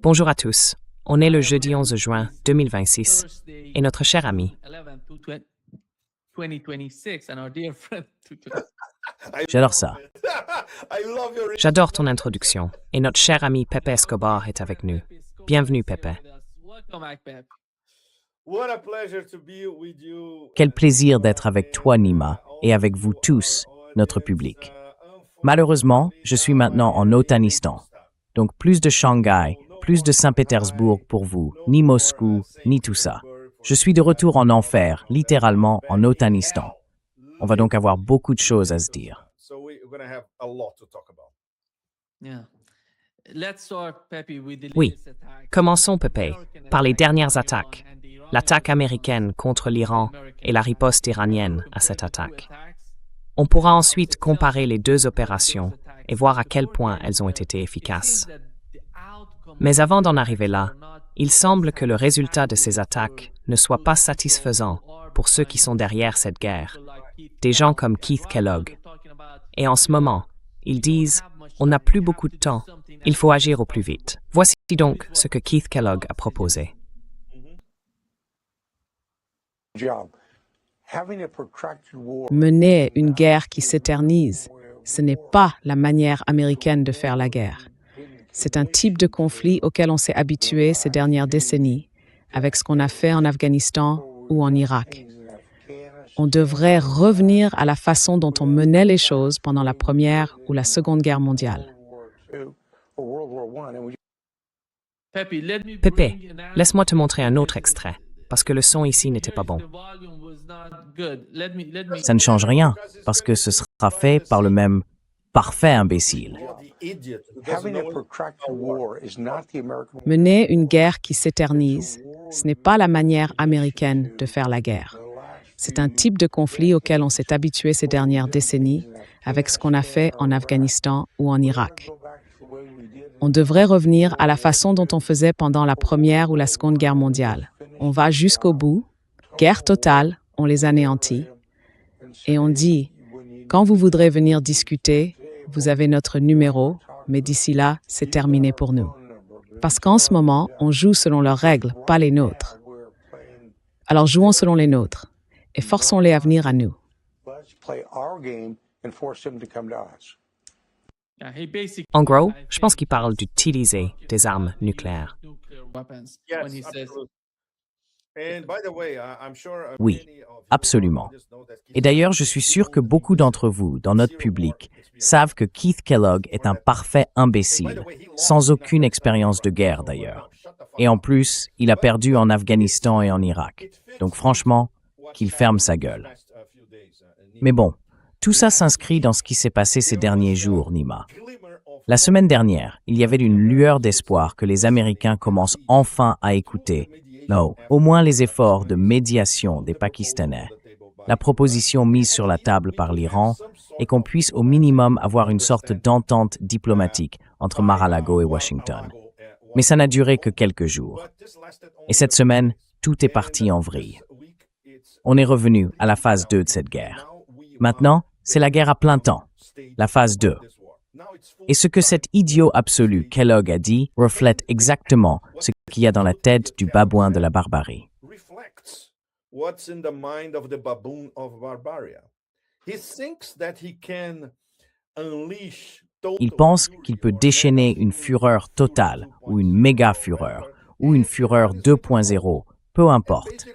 Bonjour à tous. On est le jeudi 11 juin 2026 et notre cher ami. J'adore ça. J'adore ton introduction et notre cher ami Pepe Escobar est avec nous. Bienvenue Pepe. Quel plaisir d'être avec toi, Nima, et avec vous tous, notre public. Malheureusement, je suis maintenant en Otanistan. Donc plus de Shanghai, plus de Saint-Pétersbourg pour vous, ni Moscou, ni tout ça. Je suis de retour en enfer, littéralement en Otanistan. On va donc avoir beaucoup de choses à se dire. Oui, commençons Pepe par les dernières attaques. L'attaque américaine contre l'Iran et la riposte iranienne à cette attaque. On pourra ensuite comparer les deux opérations et voir à quel point elles ont été efficaces. Mais avant d'en arriver là, il semble que le résultat de ces attaques ne soit pas satisfaisant pour ceux qui sont derrière cette guerre, des gens comme Keith Kellogg. Et en ce moment, ils disent « On n'a plus beaucoup de temps, il faut agir au plus vite ». Voici donc ce que Keith Kellogg a proposé. Mener une guerre qui s'éternise, ce n'est pas la manière américaine de faire la guerre. C'est un type de conflit auquel on s'est habitué ces dernières décennies, avec ce qu'on a fait en Afghanistan ou en Irak. On devrait revenir à la façon dont on menait les choses pendant la Première ou la Seconde Guerre mondiale. Pepe, laisse-moi te montrer un autre extrait, parce que le son ici n'était pas bon. Ça ne change rien, parce que ce sera fait par le même parfait imbécile. Mener une guerre qui s'éternise, ce n'est pas la manière américaine de faire la guerre. C'est un type de conflit auquel on s'est habitué ces dernières décennies, avec ce qu'on a fait en Afghanistan ou en Irak. On devrait revenir à la façon dont on faisait pendant la Première ou la Seconde Guerre mondiale. On va jusqu'au bout, guerre totale, on les anéantit, et on dit, quand vous voudrez venir discuter, vous avez notre numéro, mais d'ici là, c'est terminé pour nous. Parce qu'en ce moment, on joue selon leurs règles, pas les nôtres. Alors jouons selon les nôtres, et forçons-les à venir à nous. En gros, je pense qu'il parle d'utiliser des armes nucléaires. Oui, absolument. Et d'ailleurs, je suis sûr que beaucoup d'entre vous, dans notre public, savent que Keith Kellogg est un parfait imbécile, sans aucune expérience de guerre d'ailleurs. Et en plus, il a perdu en Afghanistan et en Irak. Donc franchement, qu'il ferme sa gueule. Mais bon, tout ça s'inscrit dans ce qui s'est passé ces derniers jours, Nima. La semaine dernière, il y avait une lueur d'espoir que les Américains commencent enfin à écouter, au moins les efforts de médiation des Pakistanais, la proposition mise sur la table par l'Iran, et qu'on puisse au minimum avoir une sorte d'entente diplomatique entre Mar-a-Lago et Washington. Mais ça n'a duré que quelques jours. Et cette semaine, tout est parti en vrille. On est revenu à la phase 2 de cette guerre. Maintenant, c'est la guerre à plein temps, la phase 2. Et ce que cet idiot absolu Kellogg a dit reflète exactement ce qu'il y a dans la tête du babouin de la barbarie. Il pense qu'il peut déchaîner une fureur totale, ou une méga fureur, ou une fureur 2.0, peu importe,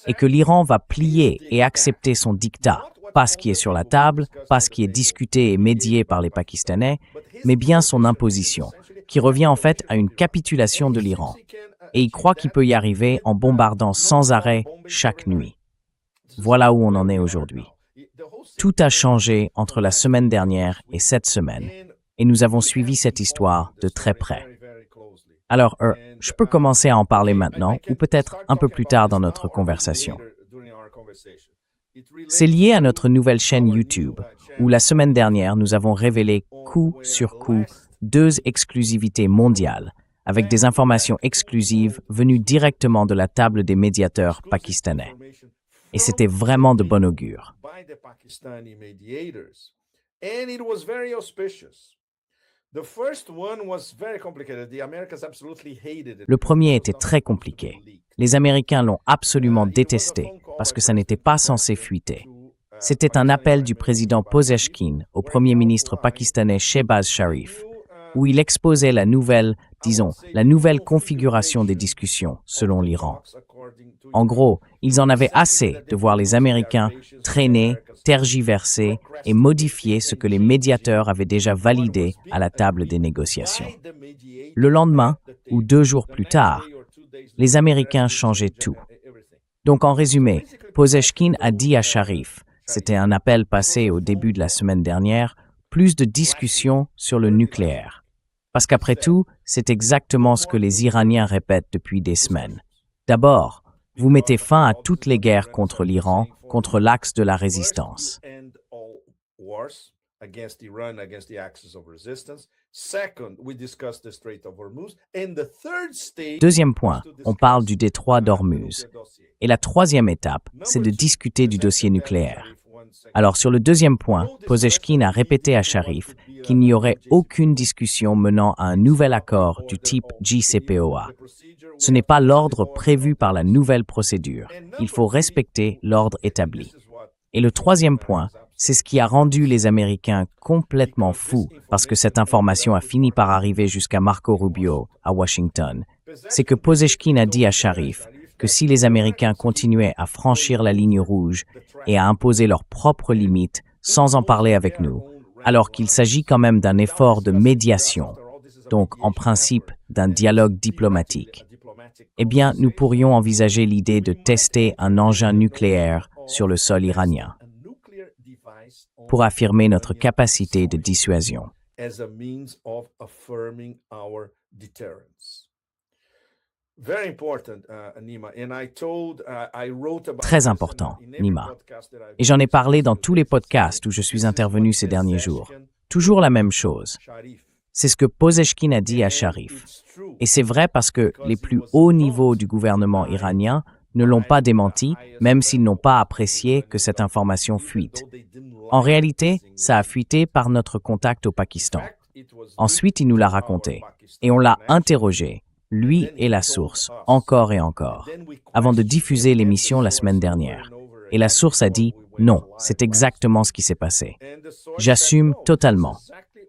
et que l'Iran va plier et accepter son diktat, pas ce qui est sur la table, pas ce qui est discuté et médié par les Pakistanais, mais bien son imposition, qui revient en fait à une capitulation de l'Iran. Et il croit qu'il peut y arriver en bombardant sans arrêt chaque nuit. Voilà où on en est aujourd'hui. Tout a changé entre la semaine dernière et cette semaine, et nous avons suivi cette histoire de très près. Alors, je peux commencer à en parler maintenant, ou peut-être un peu plus tard dans notre conversation. C'est lié à notre nouvelle chaîne YouTube, où la semaine dernière, nous avons révélé coup sur coup 2 exclusivités mondiales, avec des informations exclusives venues directement de la table des médiateurs pakistanais. Et c'était vraiment de bon augure. Le premier était très compliqué. Les Américains l'ont absolument détesté parce que ça n'était pas censé fuiter. C'était un appel du président Pezeshkian au premier ministre pakistanais Shehbaz Sharif, où il exposait la nouvelle configuration des discussions selon l'Iran. En gros, ils en avaient assez de voir les Américains traîner, tergiverser et modifier ce que les médiateurs avaient déjà validé à la table des négociations. Le lendemain, ou 2 jours plus tard, les Américains changeaient tout. Donc en résumé, Pezeshkian a dit à Sharif, c'était un appel passé au début de la semaine dernière, plus de discussions sur le nucléaire. Parce qu'après tout, c'est exactement ce que les Iraniens répètent depuis des semaines. D'abord, vous mettez fin à toutes les guerres contre l'Iran, contre l'axe de la résistance. Deuxième point, on parle du détroit d'Ormuz. Et la troisième étape, c'est de discuter du dossier nucléaire. Alors sur le deuxième point, Pezeshkian a répété à Sharif qu'il n'y aurait aucune discussion menant à un nouvel accord du type JCPOA. Ce n'est pas l'ordre prévu par la nouvelle procédure. Il faut respecter l'ordre établi. Et le troisième point, c'est ce qui a rendu les Américains complètement fous, parce que cette information a fini par arriver jusqu'à Marco Rubio, à Washington. C'est que Pezeshkian a dit à Sharif que si les Américains continuaient à franchir la ligne rouge et à imposer leurs propres limites sans en parler avec nous, alors qu'il s'agit quand même d'un effort de médiation, donc en principe d'un dialogue diplomatique, eh bien nous pourrions envisager l'idée de tester un engin nucléaire sur le sol iranien pour affirmer notre capacité de dissuasion. Très important, Nima. Et j'en ai parlé dans tous les podcasts où je suis intervenu ces derniers jours. Toujours la même chose. C'est ce que Pezeshkian a dit à Sharif. Et c'est vrai parce que les plus hauts niveaux du gouvernement iranien ne l'ont pas démenti, même s'ils n'ont pas apprécié que cette information fuite. En réalité, ça a fuité par notre contact au Pakistan. Ensuite, il nous l'a raconté. Et on l'a interrogé, lui et la source, encore et encore, avant de diffuser l'émission la semaine dernière. Et la source a dit « Non, c'est exactement ce qui s'est passé. J'assume totalement.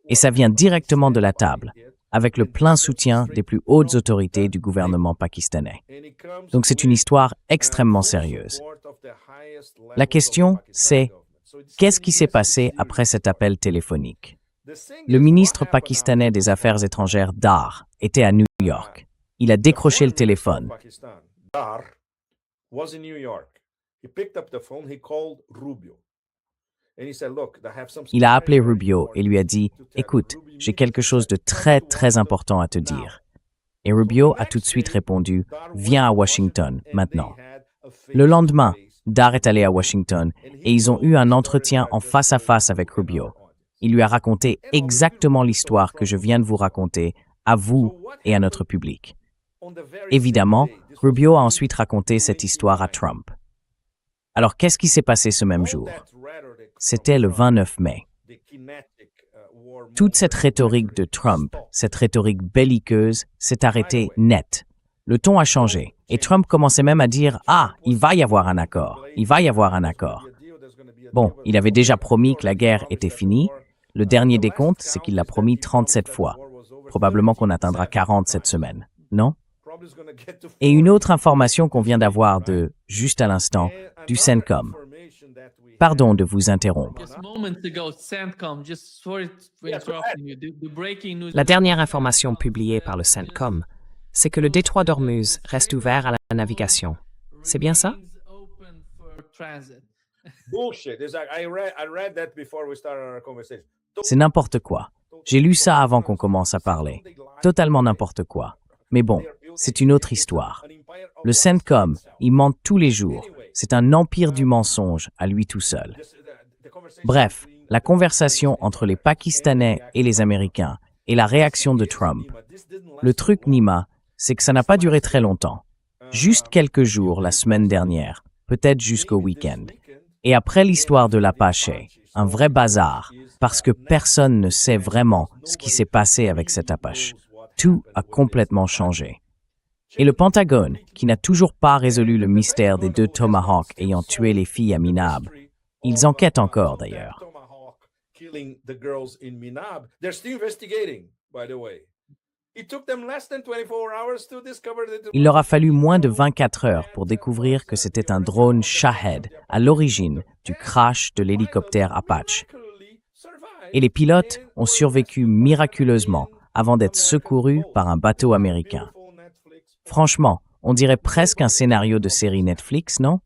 Et ça vient directement de la table, avec le plein soutien des plus hautes autorités du gouvernement pakistanais. Donc c'est une histoire extrêmement sérieuse. La question, c'est qu'est-ce qui s'est passé après cet appel téléphonique? Le ministre pakistanais des Affaires étrangères, Dar, était à New York. Il a décroché le téléphone. Il a appelé Rubio et lui a dit « Écoute, j'ai quelque chose de très, très important à te dire. » Et Rubio a tout de suite répondu « Viens à Washington, maintenant. » Le lendemain, Dar est allé à Washington et ils ont eu un entretien en face à face avec Rubio. Il lui a raconté exactement l'histoire que je viens de vous raconter, à vous et à notre public. Évidemment, Rubio a ensuite raconté cette histoire à Trump. Alors, qu'est-ce qui s'est passé ce même jour? C'était le 29 mai. Toute cette rhétorique de Trump, cette rhétorique belliqueuse, s'est arrêtée net. Le ton a changé. Et Trump commençait même à dire « Ah, il va y avoir un accord. Il va y avoir un accord. » Bon, il avait déjà promis que la guerre était finie. Le dernier décompte, c'est qu'il l'a promis 37 fois. Probablement qu'on atteindra 40 cette semaine, non? Et une autre information qu'on vient d'avoir juste à l'instant, du CENTCOM. Pardon de vous interrompre. La dernière information publiée par le CENTCOM, c'est que le détroit d'Ormuz reste ouvert à la navigation. C'est bien ça? C'est n'importe quoi. J'ai lu ça avant qu'on commence à parler. Totalement n'importe quoi. Mais bon, c'est une autre histoire. Le CENTCOM, il ment tous les jours. C'est un empire du mensonge à lui tout seul. Bref, la conversation entre les Pakistanais et les Américains et la réaction de Trump. Le truc, Nima, c'est que ça n'a pas duré très longtemps. Juste quelques jours la semaine dernière, peut-être jusqu'au week-end. Et après l'histoire de l'Apache, un vrai bazar, parce que personne ne sait vraiment ce qui s'est passé avec cet Apache. Tout a complètement changé. Et le Pentagone, qui n'a toujours pas résolu le mystère des 2 Tomahawks ayant tué les filles à Minab, ils enquêtent encore d'ailleurs. Il leur a fallu moins de 24 heures pour découvrir que c'était un drone Shahed à l'origine du crash de l'hélicoptère Apache. Et les pilotes ont survécu miraculeusement avant d'être secourus par un bateau américain. Franchement, on dirait presque un scénario de série Netflix, non?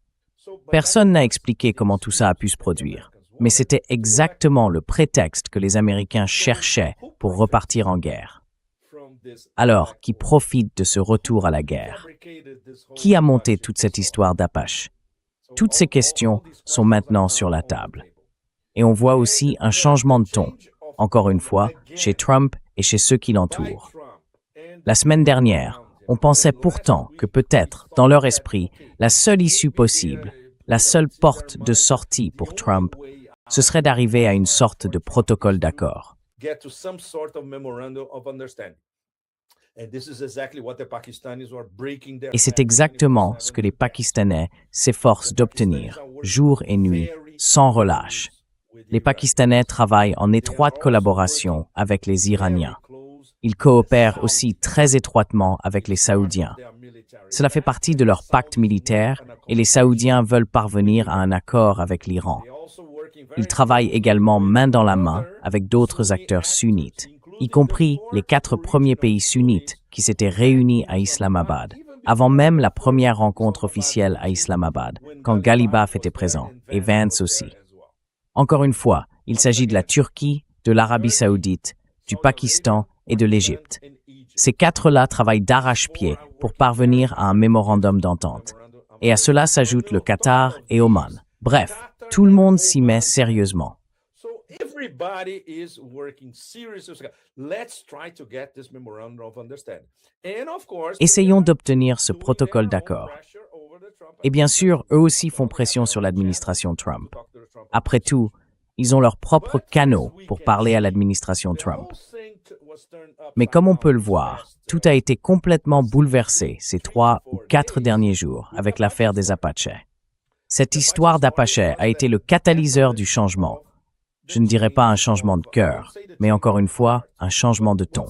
Personne n'a expliqué comment tout ça a pu se produire, mais c'était exactement le prétexte que les Américains cherchaient pour repartir en guerre. Alors, qui profite de ce retour à la guerre? Qui a monté toute cette histoire d'Apache? Toutes ces questions sont maintenant sur la table. Et on voit aussi un changement de ton, encore une fois, chez Trump et chez ceux qui l'entourent. La semaine dernière, on pensait pourtant que peut-être, dans leur esprit, la seule issue possible, la seule porte de sortie pour Trump, ce serait d'arriver à une sorte de protocole d'accord. Et c'est exactement ce que les Pakistanais s'efforcent d'obtenir, jour et nuit, sans relâche. Les Pakistanais travaillent en étroite collaboration avec les Iraniens. Ils coopèrent aussi très étroitement avec les Saoudiens. Cela fait partie de leur pacte militaire et les Saoudiens veulent parvenir à un accord avec l'Iran. Ils travaillent également main dans la main avec d'autres acteurs sunnites, y compris les 4 premiers pays sunnites qui s'étaient réunis à Islamabad, avant même la première rencontre officielle à Islamabad, quand Ghalibaf était présent, et Vance aussi. Encore une fois, il s'agit de la Turquie, de l'Arabie saoudite, du Pakistan et de l'Égypte. Ces 4-là travaillent d'arrache-pied pour parvenir à un mémorandum d'entente. Et à cela s'ajoutent le Qatar et Oman. Bref, tout le monde s'y met sérieusement. Essayons d'obtenir ce protocole d'accord. Et bien sûr, eux aussi font pression sur l'administration Trump. Après tout, ils ont leurs propres canaux pour parler à l'administration Trump. Mais comme on peut le voir, tout a été complètement bouleversé ces 3 ou 4 derniers jours avec l'affaire des Apaches. Cette histoire d'Apache a été le catalyseur du changement. Je ne dirais pas un changement de cœur, mais encore une fois, un changement de ton.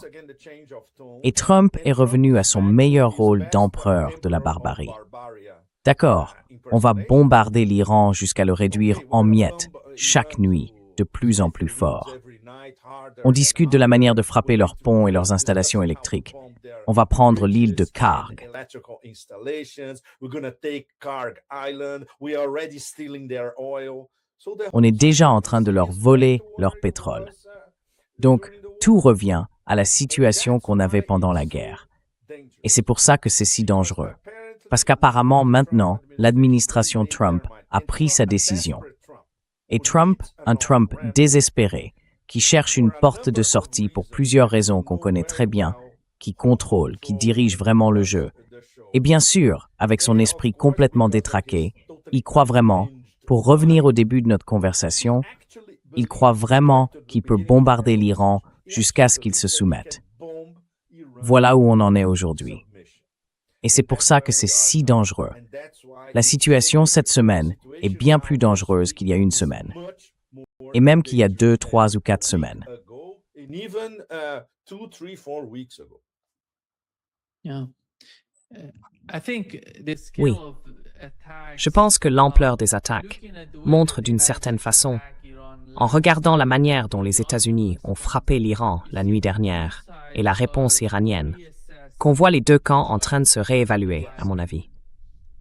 Et Trump est revenu à son meilleur rôle d'empereur de la barbarie. D'accord, on va bombarder l'Iran jusqu'à le réduire en miettes, chaque nuit, de plus en plus fort. On discute de la manière de frapper leurs ponts et leurs installations électriques. On va prendre l'île de Karg. On est déjà en train de leur voler leur pétrole. Donc, tout revient à la situation qu'on avait pendant la guerre. Et c'est pour ça que c'est si dangereux. Parce qu'apparemment, maintenant, l'administration Trump a pris sa décision. Et Trump, un Trump désespéré, qui cherche une porte de sortie pour plusieurs raisons qu'on connaît très bien, qui contrôle, qui dirige vraiment le jeu. Et bien sûr, avec son esprit complètement détraqué, il croit vraiment, pour revenir au début de notre conversation, il croit vraiment qu'il peut bombarder l'Iran jusqu'à ce qu'il se soumette. Voilà où on en est aujourd'hui. Et c'est pour ça que c'est si dangereux. La situation cette semaine est bien plus dangereuse qu'il y a une semaine. Et même qu'il y a 2, 3 ou 4 semaines. Oui. Je pense que l'ampleur des attaques montre d'une certaine façon, en regardant la manière dont les États-Unis ont frappé l'Iran la nuit dernière et la réponse iranienne, qu'on voit les 2 camps en train de se réévaluer, à mon avis.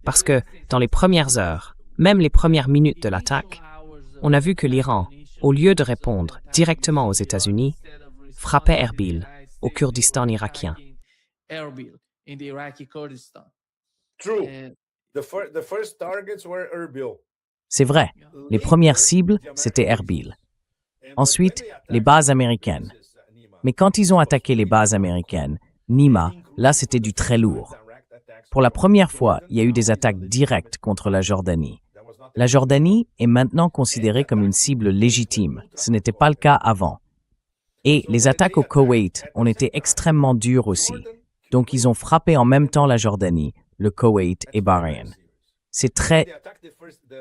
Parce que, dans les premières heures, même les premières minutes de l'attaque, on a vu que l'Iran, au lieu de répondre directement aux États-Unis, frappait Erbil, au Kurdistan irakien. C'est vrai, les premières cibles, c'était Erbil. Ensuite, les bases américaines. Mais quand ils ont attaqué les bases américaines, Nima, là c'était du très lourd. Pour la première fois, il y a eu des attaques directes contre la Jordanie. La Jordanie est maintenant considérée comme une cible légitime. Ce n'était pas le cas avant. Et les attaques au Koweït ont été extrêmement dures aussi. Donc ils ont frappé en même temps la Jordanie, le Koweït et Bahreïn. C'est très,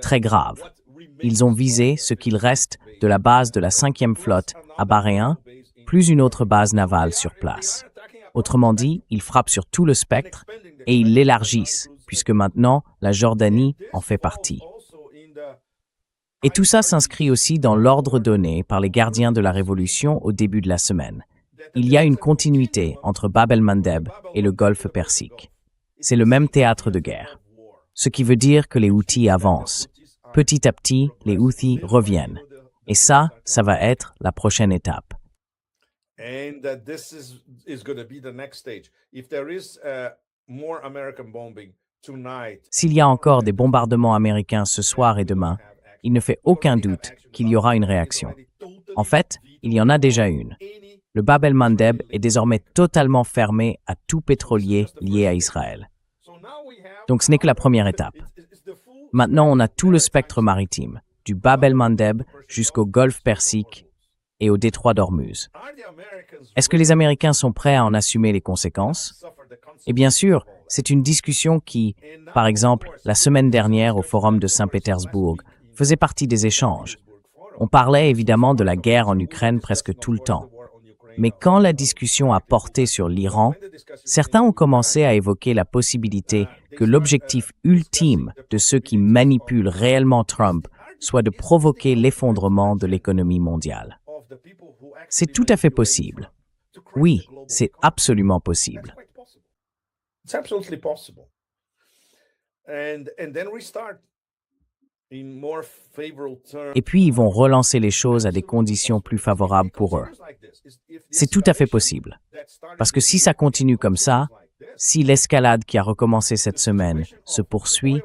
très grave. Ils ont visé ce qu'il reste de la base de la 5e flotte à Bahreïn, plus une autre base navale sur place. Autrement dit, ils frappent sur tout le spectre et ils l'élargissent, puisque maintenant la Jordanie en fait partie. Et tout ça s'inscrit aussi dans l'ordre donné par les gardiens de la Révolution au début de la semaine. Il y a une continuité entre Bab el-Mandeb et le Golfe Persique. C'est le même théâtre de guerre. Ce qui veut dire que les Houthis avancent. Petit à petit, les Houthis reviennent. Et ça va être la prochaine étape. S'il y a encore des bombardements américains ce soir et demain, il ne fait aucun doute qu'il y aura une réaction. En fait, il y en a déjà une. Le Bab el-Mandeb est désormais totalement fermé à tout pétrolier lié à Israël. Donc ce n'est que la première étape. Maintenant, on a tout le spectre maritime, du Bab el-Mandeb jusqu'au Golfe Persique et au détroit d'Ormuz. Est-ce que les Américains sont prêts à en assumer les conséquences? Et bien sûr, c'est une discussion qui, par exemple, la semaine dernière au Forum de Saint-Pétersbourg, faisait partie des échanges. On parlait évidemment de la guerre en Ukraine presque tout le temps. Mais quand la discussion a porté sur l'Iran, certains ont commencé à évoquer la possibilité que l'objectif ultime de ceux qui manipulent réellement Trump soit de provoquer l'effondrement de l'économie mondiale. C'est tout à fait possible. Oui, c'est absolument possible. Et puis, ils vont relancer les choses à des conditions plus favorables pour eux. C'est tout à fait possible. Parce que si ça continue comme ça, si l'escalade qui a recommencé cette semaine se poursuit,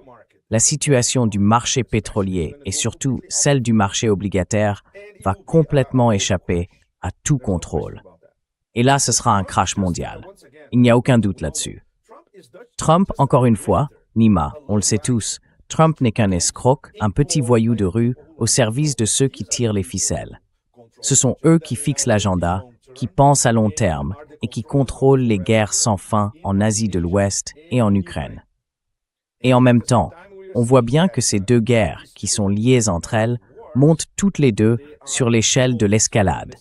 la situation du marché pétrolier et surtout celle du marché obligataire va complètement échapper à tout contrôle. Et là, ce sera un crash mondial. Il n'y a aucun doute là-dessus. Trump, encore une fois, Nima, on le sait tous, Trump n'est qu'un escroc, un petit voyou de rue au service de ceux qui tirent les ficelles. Ce sont eux qui fixent l'agenda, qui pensent à long terme et qui contrôlent les guerres sans fin en Asie de l'Ouest et en Ukraine. Et en même temps, on voit bien que ces deux guerres, qui sont liées entre elles, montent toutes les deux sur l'échelle de l'escalade.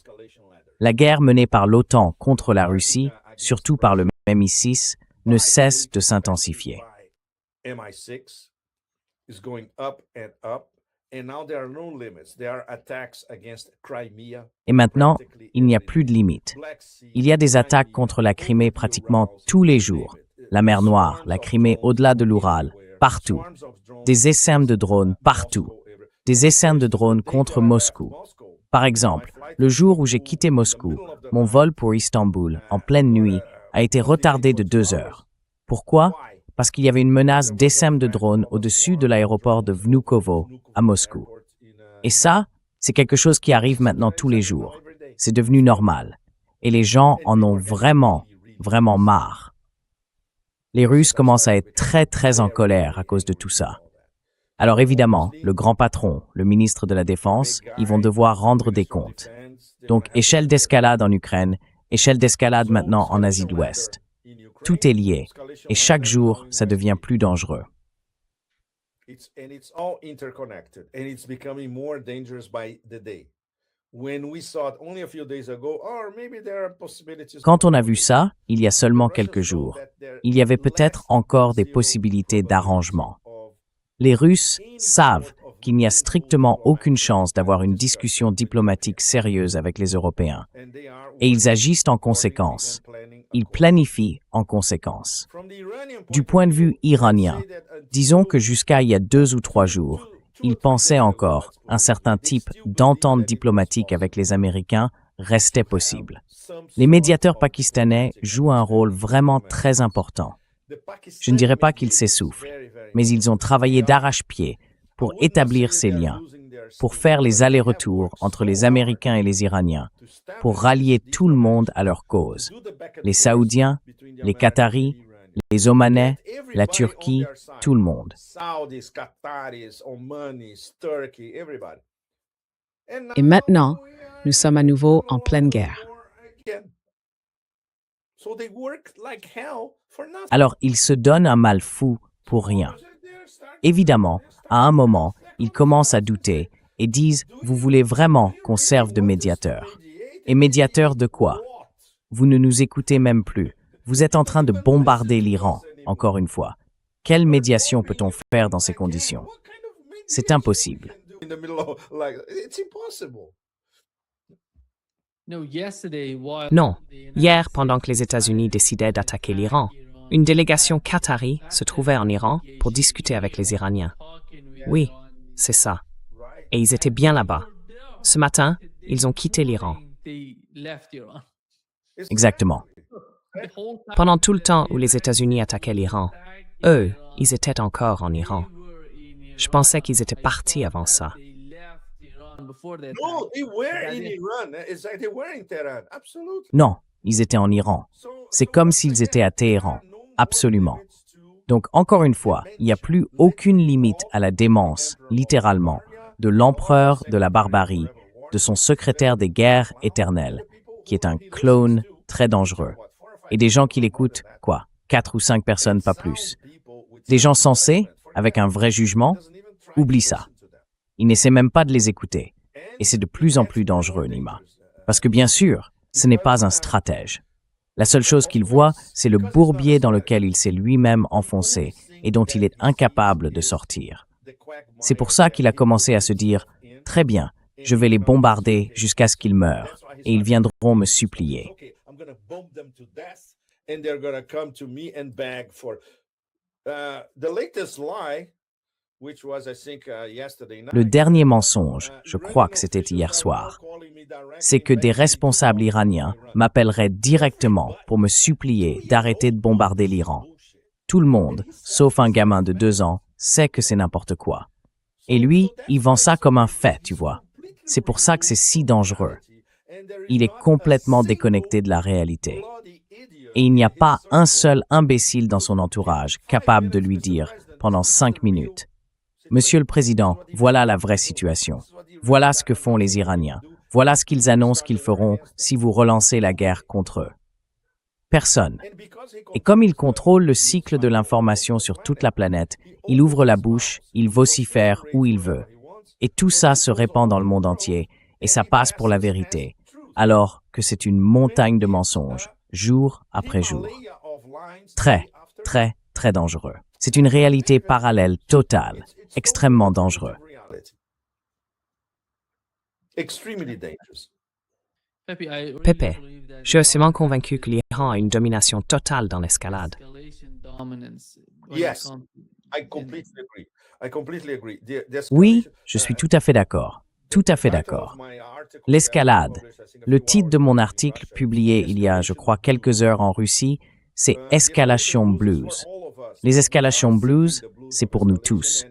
La guerre menée par l'OTAN contre la Russie, surtout par le MI6, ne cesse de s'intensifier. Et maintenant, il n'y a plus de limites. Il y a des attaques contre la Crimée pratiquement tous les jours. La mer Noire, la Crimée au-delà de l'Oural, partout. Des essaims de drones partout. Des essaims de drones contre Moscou. Par exemple, le jour où j'ai quitté Moscou, mon vol pour Istanbul, en pleine nuit, a été retardé de 2 heures. Pourquoi? Parce qu'il y avait une menace d'essaims de drones au-dessus de l'aéroport de Vnukovo, à Moscou. Et ça, c'est quelque chose qui arrive maintenant tous les jours. C'est devenu normal. Et les gens en ont vraiment, vraiment marre. Les Russes commencent à être très, très en colère à cause de tout ça. Alors évidemment, le grand patron, le ministre de la Défense, ils vont devoir rendre des comptes. Donc, échelle d'escalade en Ukraine, échelle d'escalade maintenant en Asie de l'Ouest. Tout est lié, et chaque jour, ça devient plus dangereux. Quand on a vu ça, il y a seulement quelques jours, il y avait peut-être encore des possibilités d'arrangement. Les Russes savent qu'il n'y a strictement aucune chance d'avoir une discussion diplomatique sérieuse avec les Européens. Et ils agissent en conséquence. Ils planifient en conséquence. Du point de vue iranien, disons que jusqu'à il y a 2 ou 3 jours, ils pensaient encore un certain type d'entente diplomatique avec les Américains restait possible. Les médiateurs pakistanais jouent un rôle vraiment très important. Je ne dirais pas qu'ils s'essoufflent, mais ils ont travaillé d'arrache-pied pour établir ces liens, pour faire les allers-retours entre les Américains et les Iraniens, pour rallier tout le monde à leur cause, les Saoudiens, les Qataris, Les Omanais, la Turquie, tout le monde. Et maintenant, nous sommes à nouveau en pleine guerre. Alors, ils se donnent un mal fou pour rien. Évidemment, à un moment, ils commencent à douter et disent « Vous voulez vraiment qu'on serve de médiateur ?» Et médiateur de quoi? Vous ne nous écoutez même plus. Vous êtes en train de bombarder l'Iran, encore une fois. Quelle médiation peut-on faire dans ces conditions? C'est impossible. Non, hier, pendant que les États-Unis décidaient d'attaquer l'Iran, une délégation qatari se trouvait en Iran pour discuter avec les Iraniens. Oui, c'est ça. Et ils étaient bien là-bas. Ce matin, ils ont quitté l'Iran. Exactement. Pendant tout le temps où les États-Unis attaquaient l'Iran, eux, ils étaient encore en Iran. Je pensais qu'ils étaient partis avant ça. Non, ils étaient en Iran. C'est comme s'ils étaient à Téhéran. Absolument. Donc, encore une fois, il n'y a plus aucune limite à la démence, littéralement, de l'empereur de la barbarie, de son secrétaire des guerres éternelles, qui est un clone très dangereux. Et des gens qui l'écoutent, quoi, 4 ou 5 personnes, pas plus. Des gens sensés, avec un vrai jugement, oublie ça. Ils n'essaient même pas de les écouter. Et c'est de plus en plus dangereux, Nima. Parce que bien sûr, ce n'est pas un stratège. La seule chose qu'il voit, c'est le bourbier dans lequel il s'est lui-même enfoncé et dont il est incapable de sortir. C'est pour ça qu'il a commencé à se dire « Très bien, je vais les bombarder jusqu'à ce qu'ils meurent, et ils viendront me supplier. » Le dernier mensonge, je crois que c'était hier soir, c'est que des responsables iraniens m'appelleraient directement pour me supplier d'arrêter de bombarder l'Iran. Tout le monde, sauf un gamin de 2 ans, sait que c'est n'importe quoi. Et lui, il vend ça comme un fait, tu vois. C'est pour ça que c'est si dangereux. Il est complètement déconnecté de la réalité. Et il n'y a pas un seul imbécile dans son entourage capable de lui dire, pendant 5 minutes, « Monsieur le Président, voilà la vraie situation. Voilà ce que font les Iraniens. Voilà ce qu'ils annoncent qu'ils feront si vous relancez la guerre contre eux. » Personne. Et comme il contrôle le cycle de l'information sur toute la planète, il ouvre la bouche, il vocifère où il veut. Et tout ça se répand dans le monde entier, et ça passe pour la vérité, alors que c'est une montagne de mensonges, jour après jour. Très, très, très dangereux. C'est une réalité parallèle totale, extrêmement dangereux. Pepe, je suis aussi convaincu que l'Iran a une domination totale dans l'escalade. Oui, je suis tout à fait d'accord. Tout à fait d'accord. L'escalade. Le titre de mon article publié il y a, je crois, quelques heures en Russie, c'est « Escalation Blues ». Les escalations blues, c'est pour nous tous.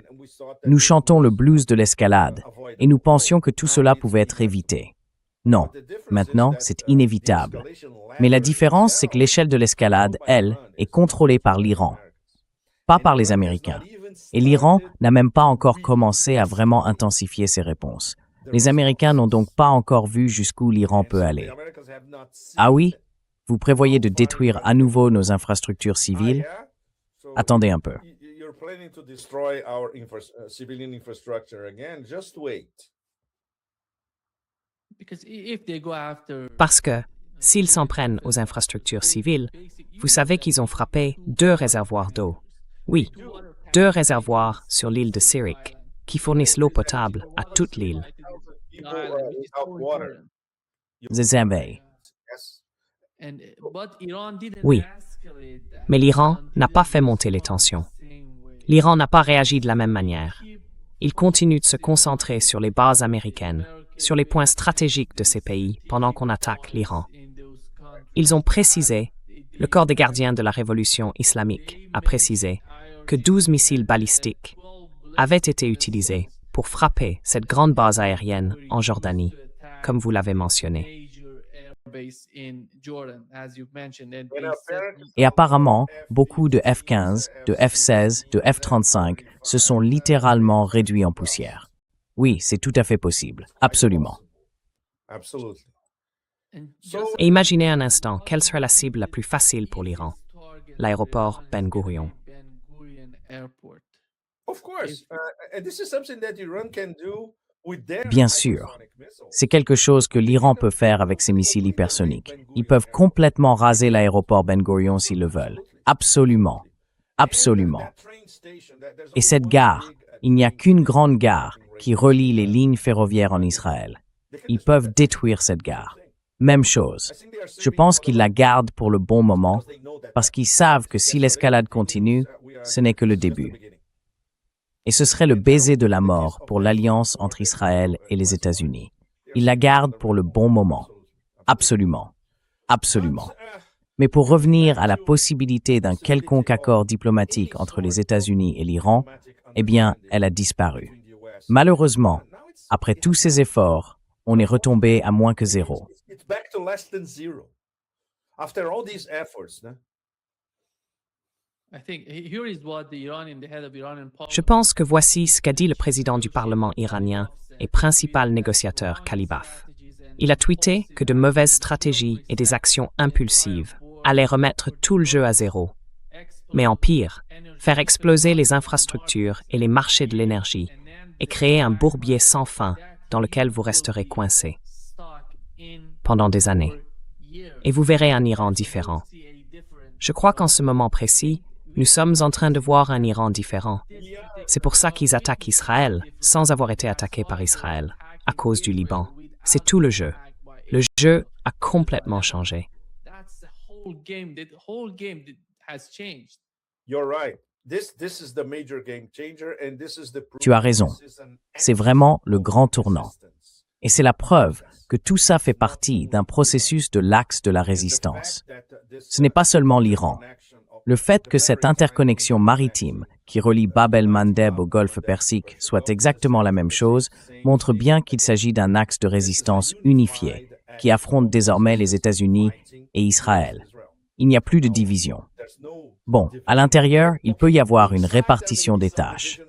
Nous chantons le blues de l'escalade et nous pensions que tout cela pouvait être évité. Non, maintenant, c'est inévitable. Mais la différence, c'est que l'échelle de l'escalade, elle, est contrôlée par l'Iran, pas par les Américains. Et l'Iran n'a même pas encore commencé à vraiment intensifier ses réponses. Les Américains n'ont donc pas encore vu jusqu'où l'Iran peut aller. Ah oui? Vous prévoyez de détruire à nouveau nos infrastructures civiles? Attendez un peu. Parce que, s'ils s'en prennent aux infrastructures civiles, vous savez qu'ils ont frappé 2 réservoirs d'eau. Oui, 2 réservoirs sur l'île de Sirik, qui fournissent l'eau potable à toute l'île. Zézambé. Oui, mais l'Iran n'a pas fait monter les tensions. L'Iran n'a pas réagi de la même manière. Il continue de se concentrer sur les bases américaines, sur les points stratégiques de ces pays pendant qu'on attaque l'Iran. Ils ont précisé, le corps des gardiens de la révolution islamique a précisé que 12 missiles balistiques avaient été utilisés pour frapper cette grande base aérienne en Jordanie, comme vous l'avez mentionné. Et apparemment, beaucoup de F-15, de F-16, de F-35 se sont littéralement réduits en poussière. Oui, c'est tout à fait possible. Absolument. Et imaginez un instant, quelle serait la cible la plus facile pour l'Iran? L'aéroport Ben Gurion. Bien sûr. C'est quelque chose que l'Iran peut faire avec ses missiles hypersoniques. Ils peuvent complètement raser l'aéroport Ben Gurion s'ils le veulent. Absolument. Absolument. Et cette gare, il n'y a qu'une grande gare qui relie les lignes ferroviaires en Israël. Ils peuvent détruire cette gare. Même chose. Je pense qu'ils la gardent pour le bon moment parce qu'ils savent que si l'escalade continue, ce n'est que le début. Et ce serait le baiser de la mort pour l'alliance entre Israël et les États-Unis. Ils la gardent pour le bon moment. Absolument. Absolument. Mais pour revenir à la possibilité d'un quelconque accord diplomatique entre les États-Unis et l'Iran, eh bien, elle a disparu. Malheureusement, après tous ces efforts, on est retombé à moins que zéro. Je pense que voici ce qu'a dit le président du Parlement iranien et principal négociateur Kalibaf. Il a tweeté que de mauvaises stratégies et des actions impulsives allaient remettre tout le jeu à zéro. Mais en pire, faire exploser les infrastructures et les marchés de l'énergie et créer un bourbier sans fin dans lequel vous resterez coincé pendant des années. Et vous verrez un Iran différent. Je crois qu'en ce moment précis, nous sommes en train de voir un Iran différent. C'est pour ça qu'ils attaquent Israël sans avoir été attaqués par Israël, à cause du Liban. C'est tout le jeu. Le jeu a complètement changé. Tu as raison. C'est vraiment le grand tournant. Et c'est la preuve que tout ça fait partie d'un processus de l'axe de la résistance. Ce n'est pas seulement l'Iran. Le fait que cette interconnexion maritime qui relie Bab el-Mandeb au golfe Persique soit exactement la même chose montre bien qu'il s'agit d'un axe de résistance unifié qui affronte désormais les États-Unis et Israël. Il n'y a plus de division. Bon, à l'intérieur, il peut y avoir une répartition des tâches.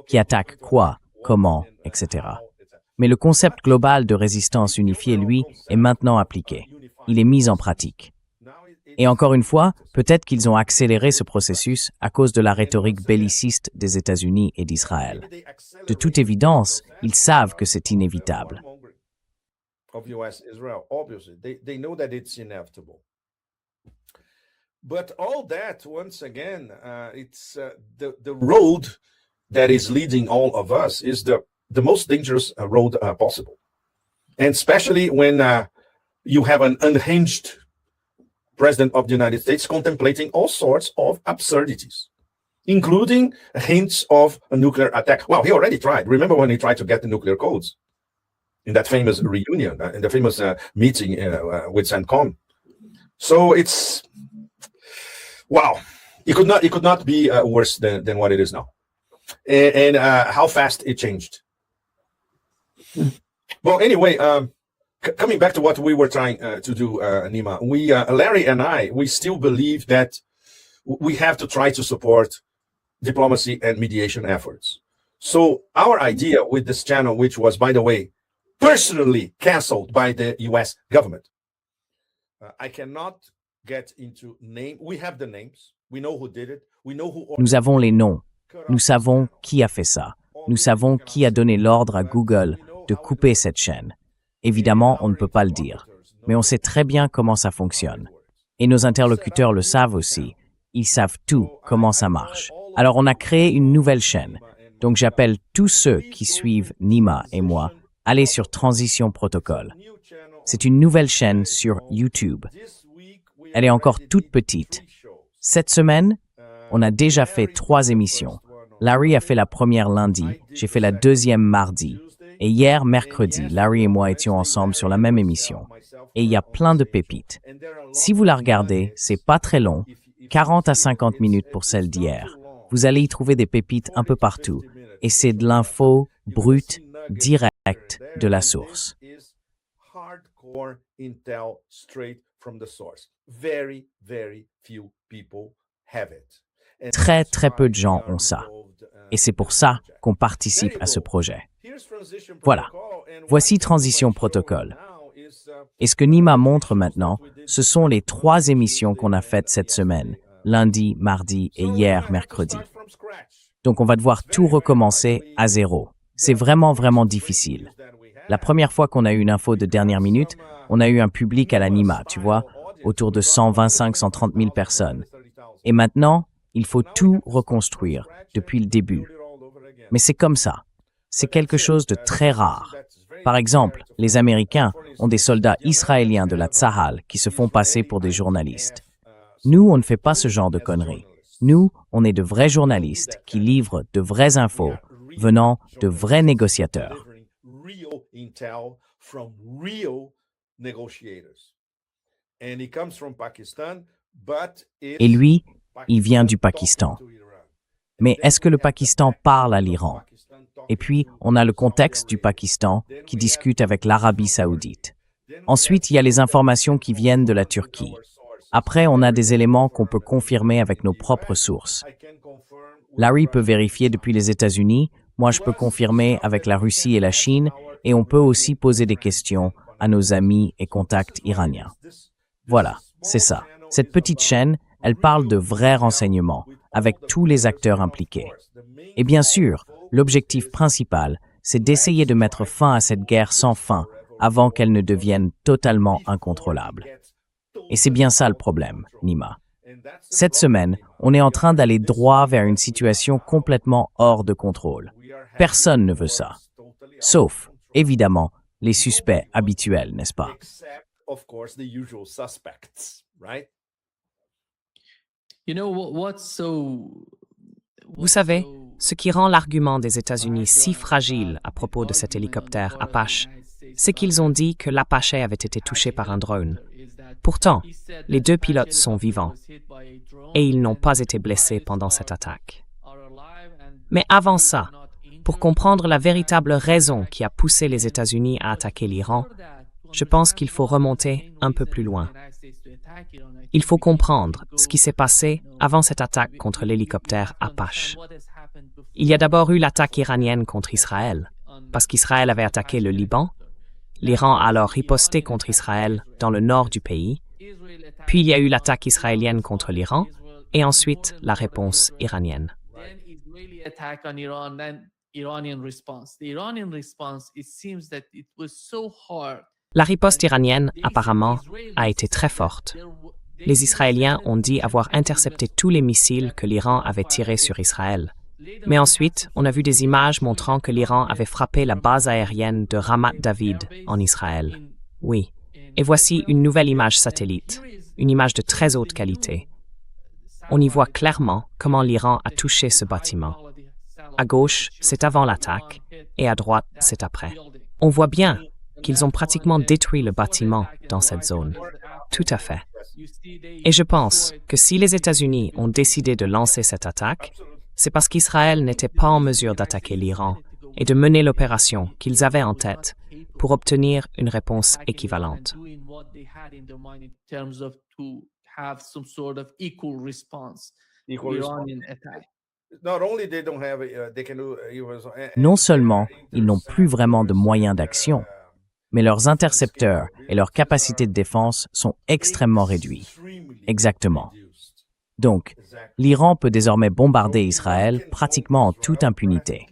Qui attaque quoi, comment, etc. Mais le concept global de résistance unifiée, lui, est maintenant appliqué. Il est mis en pratique. Et encore une fois, peut-être qu'ils ont accéléré ce processus à cause de la rhétorique belliciste des États-Unis et d'Israël. De toute évidence, ils savent que c'est inévitable. But all that, once again, it's the road that is leading all of us is the most dangerous road possible. And especially when you have an unhinged President of the United States contemplating all sorts of absurdities, including hints of a nuclear attack. Well, he already tried. Remember when he tried to get the nuclear codes in that famous reunion, in the famous meeting with CENTCOM. So it's, wow, it could not be worse than what it is now. And how fast it changed. Well, anyway, coming back to what we were trying to do, Nima, Larry and I, we still believe that we have to try to support diplomacy and mediation efforts. So our idea with this channel, which was, by the way, personally canceled by the US government, I cannot get into name. We have the names. We know who did it. We know who. Nous avons les noms. Nous savons qui a fait ça. Nous savons qui a donné l'ordre à Google de couper cette chaîne. Évidemment, on ne peut pas le dire, mais on sait très bien comment ça fonctionne. Et nos interlocuteurs le savent aussi. Ils savent tout, comment ça marche. Alors on a créé une nouvelle chaîne. Donc j'appelle tous ceux qui suivent Nima et moi, allez sur Transition Protocol. C'est une nouvelle chaîne sur YouTube. Elle est encore toute petite. Cette semaine, on a déjà fait 3 émissions. Larry a fait la première lundi, j'ai fait la deuxième mardi. Et hier, mercredi, Larry et moi étions ensemble sur la même émission. Et il y a plein de pépites. Si vous la regardez, c'est pas très long, 40 à 50 minutes pour celle d'hier. Vous allez y trouver des pépites un peu partout. Et c'est de l'info brute, directe, de la source. more intel straight from the source. Very, very few people have it. And Très, that's très peu de why gens we are ont ça. involved, Et c'est pour ça project. qu'on participe There you à ce go. projet. Here's transition Voilà. protocol, and Voici what Transition Nima is showing Protocol. now is, Et ce que Nima montre maintenant, ce sont les 3 émissions qu'on a faites cette semaine, lundi, mardi et so we're hier, gonna have to mercredi. start from scratch. Donc on va devoir tout recommencer à zéro. C'est vraiment, vraiment difficile. La première fois qu'on a eu une info de dernière minute, on a eu un public à la Nima, tu vois, autour de 125-130 000 personnes. Et maintenant, il faut tout reconstruire depuis le début. Mais c'est comme ça. C'est quelque chose de très rare. Par exemple, les Américains ont des soldats israéliens de la Tzahal qui se font passer pour des journalistes. Nous, on ne fait pas ce genre de conneries. Nous, on est de vrais journalistes qui livrent de vraies infos venant de vrais négociateurs. Real intel from real negotiators. And he comes from Pakistan, but Et lui, il vient du Pakistan. Mais est-ce que le Pakistan parle à l'Iran? Et puis, on a le contexte du Pakistan qui discute avec l'Arabie saoudite. Ensuite, il y a les informations qui viennent de la Turquie. Après, on a des éléments qu'on peut confirmer avec nos propres sources. Larry peut vérifier depuis les États-Unis, moi je peux confirmer avec la Russie et la Chine, et on peut aussi poser des questions à nos amis et contacts iraniens. Voilà, c'est ça. Cette petite chaîne, elle parle de vrais renseignements, avec tous les acteurs impliqués. Et bien sûr, l'objectif principal, c'est d'essayer de mettre fin à cette guerre sans fin avant qu'elle ne devienne totalement incontrôlable. Et c'est bien ça le problème, Nima. Cette semaine, on est en train d'aller droit vers une situation complètement hors de contrôle. Personne ne veut ça. Sauf, évidemment, les suspects habituels, n'est-ce pas? Except, of course, the usual suspects, right? Vous savez, ce qui rend l'argument des États-Unis si fragile à propos de cet hélicoptère Apache, c'est qu'ils ont dit que l'Apache avait été touché par un drone. Pourtant, les 2 pilotes sont vivants et ils n'ont pas été blessés pendant cette attaque. Mais avant ça, pour comprendre la véritable raison qui a poussé les États-Unis à attaquer l'Iran, je pense qu'il faut remonter un peu plus loin. Il faut comprendre ce qui s'est passé avant cette attaque contre l'hélicoptère Apache. Il y a d'abord eu l'attaque iranienne contre Israël, parce qu'Israël avait attaqué le Liban. L'Iran a alors riposté contre Israël dans le nord du pays. Puis il y a eu l'attaque israélienne contre l'Iran, et ensuite la réponse iranienne. La riposte iranienne, apparemment, a été très forte. Les Israéliens ont dit avoir intercepté tous les missiles que l'Iran avait tirés sur Israël. Mais ensuite, on a vu des images montrant que l'Iran avait frappé la base aérienne de Ramat David en Israël. Oui. Et voici une nouvelle image satellite, une image de très haute qualité. On y voit clairement comment l'Iran a touché ce bâtiment. À gauche, c'est avant l'attaque, et à droite, c'est après. On voit bien qu'ils ont pratiquement détruit le bâtiment dans cette zone. Tout à fait. Et je pense que si les États-Unis ont décidé de lancer cette attaque, c'est parce qu'Israël n'était pas en mesure d'attaquer l'Iran et de mener l'opération qu'ils avaient en tête pour obtenir une réponse équivalente. Non seulement ils n'ont plus vraiment de moyens d'action, mais leurs intercepteurs et leurs capacités de défense sont extrêmement réduits. Exactement. Donc, l'Iran peut désormais bombarder Israël pratiquement en toute impunité.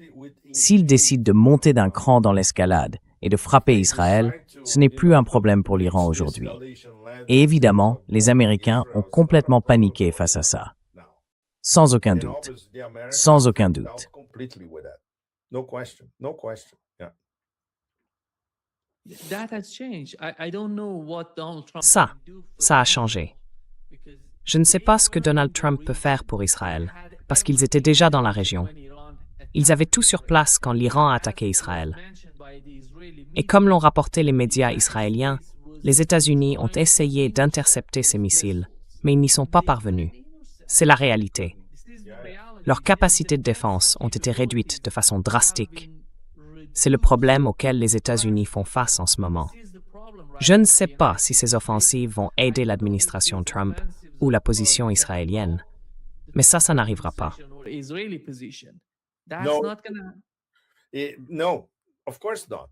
S'il décide de monter d'un cran dans l'escalade et de frapper Israël, ce n'est plus un problème pour l'Iran aujourd'hui. Et évidemment, les Américains ont complètement paniqué face à ça. Sans aucun doute. Sans aucun doute. Ça a changé. Je ne sais pas ce que Donald Trump peut faire pour Israël, parce qu'ils étaient déjà dans la région. Ils avaient tout sur place quand l'Iran a attaqué Israël. Et comme l'ont rapporté les médias israéliens, les États-Unis ont essayé d'intercepter ces missiles, mais ils n'y sont pas parvenus. C'est la réalité. Leurs capacités de défense ont été réduites de façon drastique. C'est le problème auquel les États-Unis font face en ce moment. Je ne sais pas si ces offensives vont aider l'administration Trump ou la position israélienne, mais ça n'arrivera pas. No, no, of course not.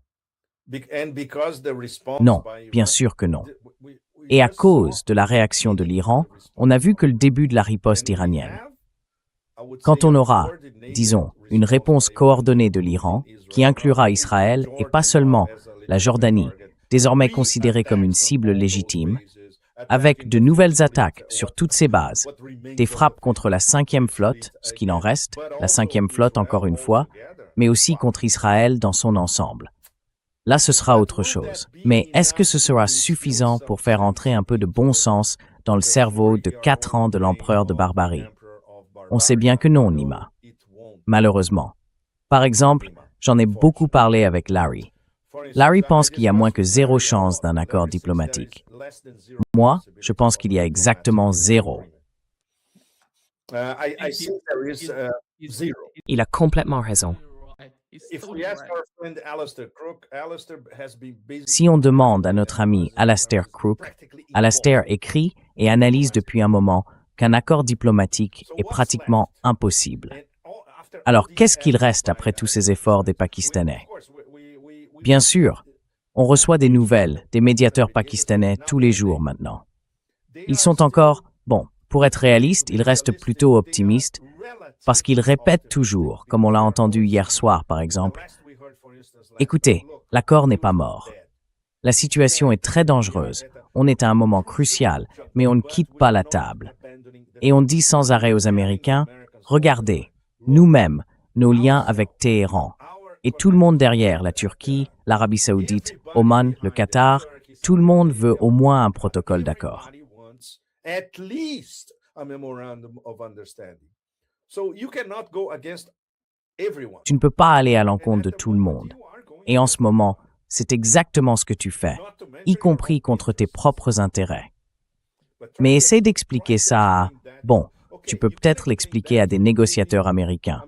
Non, bien sûr que non. Et à cause de la réaction de l'Iran, on a vu que le début de la riposte iranienne. Quand on aura, disons, une réponse coordonnée de l'Iran, qui inclura Israël et pas seulement la Jordanie, désormais considérée comme une cible légitime, avec de nouvelles attaques sur toutes ces bases, des frappes contre la 5e flotte, ce qu'il en reste, la 5e flotte encore une fois, mais aussi contre Israël dans son ensemble. Là, ce sera autre chose. Mais est-ce que ce sera suffisant pour faire entrer un peu de bon sens dans le cerveau de 4 ans de l'empereur de barbarie? On sait bien que non, Nima. Malheureusement. Par exemple, j'en ai beaucoup parlé avec Larry. Larry pense qu'il y a moins que 0 chance d'un accord diplomatique. Moi, je pense qu'il y a exactement 0. Il a complètement raison. Si on demande à notre ami Alastair Crooke, Alastair écrit et analyse depuis un moment qu'un accord diplomatique est pratiquement impossible. Alors, qu'est-ce qu'il reste après tous ces efforts des Pakistanais? Bien sûr, on reçoit des nouvelles des médiateurs pakistanais tous les jours maintenant. Ils sont encore, bon, pour être réaliste, ils restent plutôt optimistes parce qu'ils répètent toujours, comme on l'a entendu hier soir par exemple, « Écoutez, l'accord n'est pas mort. La situation est très dangereuse, on est à un moment crucial, mais on ne quitte pas la table. » Et on dit sans arrêt aux Américains, « Regardez, nous-mêmes, nos liens avec Téhéran. » Et tout le monde derrière, la Turquie, l'Arabie Saoudite, Oman, le Qatar, tout le monde veut au moins un protocole d'accord. Tu ne peux pas aller à l'encontre de tout le monde. Et en ce moment, c'est exactement ce que tu fais, y compris contre tes propres intérêts. Mais essaie d'expliquer ça à... Bon, tu peux peut-être l'expliquer à des négociateurs américains.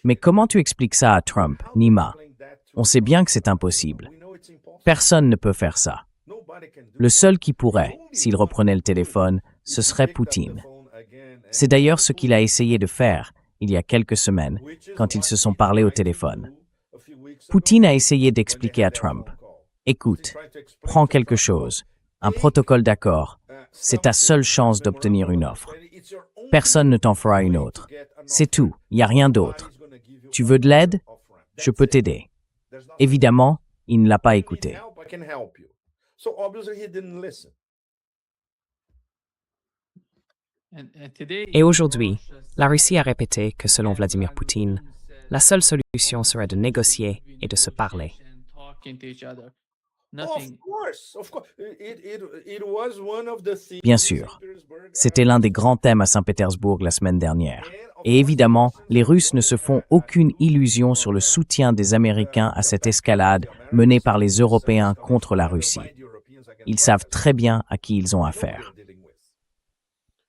Mais comment tu expliques ça à Trump, Nima? On sait bien que c'est impossible. Personne ne peut faire ça. Le seul qui pourrait, s'il reprenait le téléphone, ce serait Poutine. C'est d'ailleurs ce qu'il a essayé de faire il y a quelques semaines, quand ils se sont parlé au téléphone. Poutine a essayé d'expliquer à Trump, « Écoute, prends quelque chose, un protocole d'accord, c'est ta seule chance d'obtenir une offre. Personne ne t'en fera une autre. C'est tout, il n'y a rien d'autre. Tu veux de l'aide? Je peux t'aider. » Évidemment, il ne l'a pas écouté. Et aujourd'hui, la Russie a répété que selon Vladimir Poutine, la seule solution serait de négocier et de se parler. Bien sûr, c'était l'un des grands thèmes à Saint-Pétersbourg la semaine dernière. Et évidemment, les Russes ne se font aucune illusion sur le soutien des Américains à cette escalade menée par les Européens contre la Russie. Ils savent très bien à qui ils ont affaire.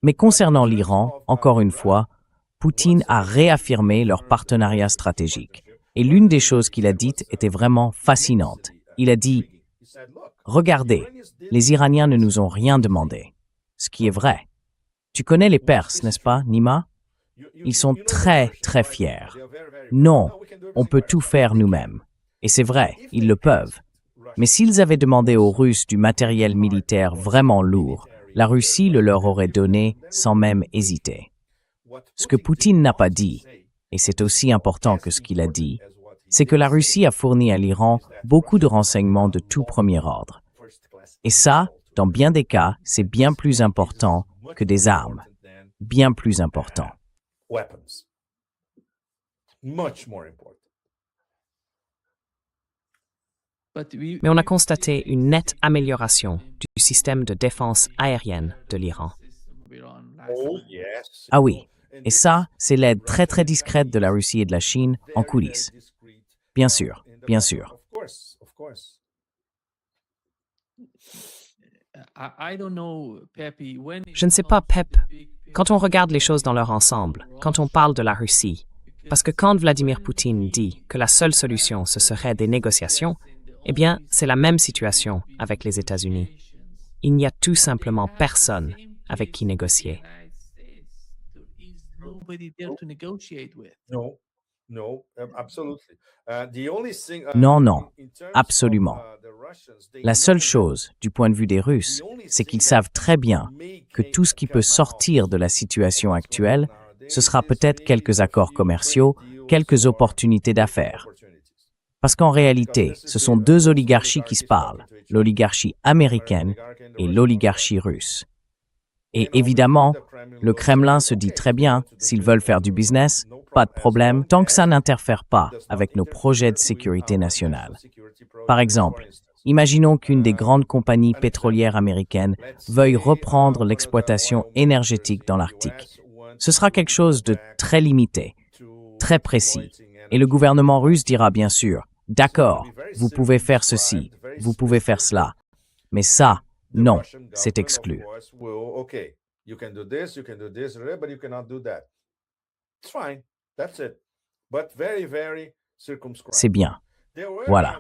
Mais concernant l'Iran, encore une fois, Poutine a réaffirmé leur partenariat stratégique. Et l'une des choses qu'il a dites était vraiment fascinante. Il a dit « Regardez, les Iraniens ne nous ont rien demandé. » Ce qui est vrai. Tu connais les Perses, n'est-ce pas, Nima? Ils sont très, très fiers. Non, on peut tout faire nous-mêmes. Et c'est vrai, ils le peuvent. Mais s'ils avaient demandé aux Russes du matériel militaire vraiment lourd, la Russie le leur aurait donné sans même hésiter. Ce que Poutine n'a pas dit, et c'est aussi important que ce qu'il a dit, c'est que la Russie a fourni à l'Iran beaucoup de renseignements de tout premier ordre. Et ça, dans bien des cas, c'est bien plus important que des armes. Bien plus important. Mais on a constaté une nette amélioration du système de défense aérienne de l'Iran. Ah oui, et ça, c'est l'aide très très discrète de la Russie et de la Chine en coulisses. Bien sûr, bien sûr. Je ne sais pas, Pep, quand on regarde les choses dans leur ensemble, quand on parle de la Russie, parce que quand Vladimir Poutine dit que la seule solution ce serait des négociations, Eh bien, c'est la même situation avec les États-Unis. Il n'y a tout simplement personne avec qui négocier. No, no, absolutely. The only thing, Non, non, in terms absolument. of, the Russians, they La know seule that chose, du point de vue des Russes, c'est qu'ils savent très bien que tout ce qui peut sortir de la situation actuelle, ce sera peut-être quelques accords commerciaux, quelques opportunités d'affaires. Parce qu'en réalité, ce sont deux oligarchies qui se parlent, l'oligarchie américaine et l'oligarchie russe. Et évidemment, le Kremlin se dit très bien, s'ils veulent faire du business, pas de problème, tant que ça n'interfère pas avec nos projets de sécurité nationale. Par exemple, imaginons qu'une des grandes compagnies pétrolières américaines veuille reprendre l'exploitation énergétique dans l'Arctique. Ce sera quelque chose de très limité, très précis. Et le gouvernement russe dira bien sûr, d'accord, vous pouvez faire ceci, vous pouvez faire cela. Mais ça, non, c'est exclu. Okay, you can do this, but you cannot do that. It's fine, that's it. But very, very circumscribed. C'est bien. Voilà.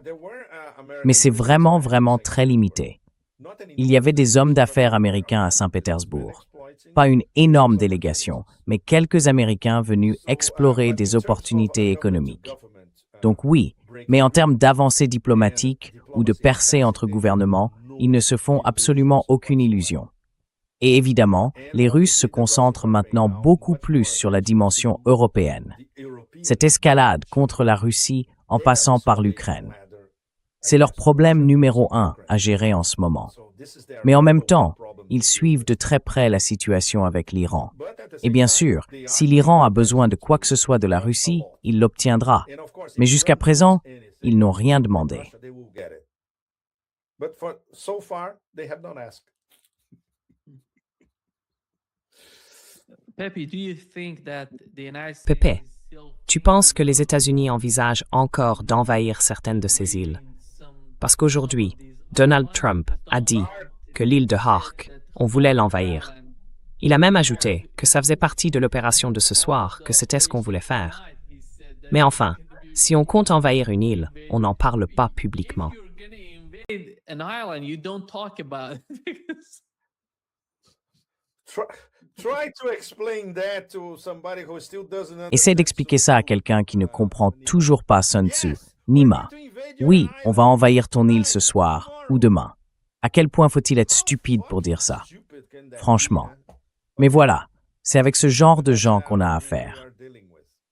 Mais c'est vraiment, vraiment très limité. Il y avait des hommes d'affaires américains à Saint-Pétersbourg. Pas une énorme délégation, mais quelques Américains venus explorer des opportunités économiques. Donc oui, mais en termes d'avancées diplomatiques ou de percées entre gouvernements, ils ne se font absolument aucune illusion. Et évidemment, les Russes se concentrent maintenant beaucoup plus sur la dimension européenne. Cette escalade contre la Russie en passant par l'Ukraine. C'est leur problème numéro 1 à gérer en ce moment. Mais en même temps, ils suivent de très près la situation avec l'Iran. Et bien sûr, si l'Iran a besoin de quoi que ce soit de la Russie, il l'obtiendra. Mais jusqu'à présent, ils n'ont rien demandé. Pepe, tu penses que les États-Unis envisagent encore d'envahir certaines de ces îles? Parce qu'aujourd'hui, Donald Trump a dit que l'île de Hawke, on voulait l'envahir. Il a même ajouté que ça faisait partie de l'opération de ce soir, que c'était ce qu'on voulait faire. Mais enfin, si on compte envahir une île, on n'en parle pas publiquement. Essaie d'expliquer ça à quelqu'un qui ne comprend toujours pas Sun Tzu. Nima. Oui, on va envahir ton île ce soir ou demain. À quel point faut-il être stupide pour dire ça? Franchement. Mais voilà, c'est avec ce genre de gens qu'on a affaire.